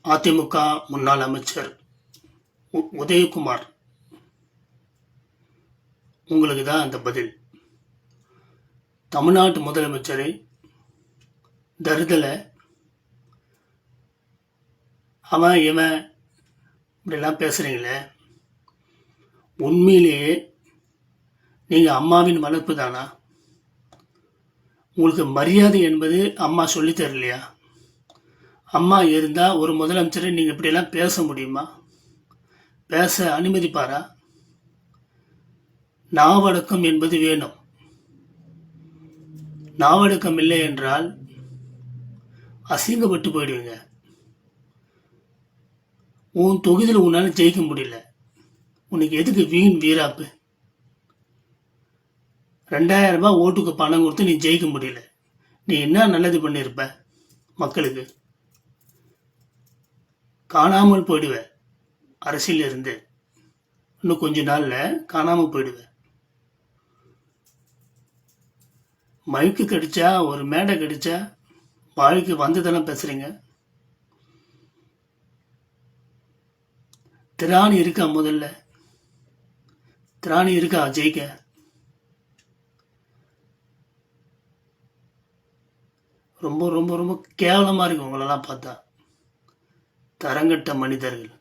அதிமுக முன்னாள் அமைச்சர் உதயகுமார், உங்களுக்கு தான் அந்த பதில். தமிழ்நாட்டு முதலமைச்சரை தருதலை அவன் இவன் இப்படிலாம் பேசுகிறீங்களே, உண்மையிலேயே நீங்கள் அம்மாவின் வளர்ப்பு தானா? உங்களுக்கு மரியாதை என்பது அம்மா சொல்லித் தரலையா? அம்மா இருந்தால் ஒரு முதலமைச்சரை நீங்கள் இப்படியெல்லாம் பேச முடியுமா? பேச அனுமதிப்பாரா? நாவடக்கம் என்பது வேணும். நாவடக்கம் இல்லை என்றால் அசிங்கப்பட்டு போயிடுவீங்க. உன் தொகுதியில் உன்னால் ஜெயிக்க முடியல, உனக்கு எதுக்கு வீண் வீராப்பு? 2000 ரூபாய் ஓட்டுக்கு பணம் கொடுத்து நீ ஜெயிக்க முடியல, நீ என்ன நல்லது பண்ணியிருப்ப மக்களுக்கு? காணாமல் போயிடுவ, அரசியல் இருந்து இன்னும் கொஞ்ச நாளில் காணாமல் போயிடுவ. மைக்கு கிடைச்சா, ஒரு மேடை கிடைச்சா வாழ்க்கை வந்ததெல்லாம் பேசுறீங்க. திராணி இருக்கா? முதல்ல திராணி இருக்கா ஜெயிக்க? ரொம்ப ரொம்ப ரொம்ப கேவலமாக இருக்கு உங்களெல்லாம் பார்த்தா. தரங்கட்ட மனிதர்கள்.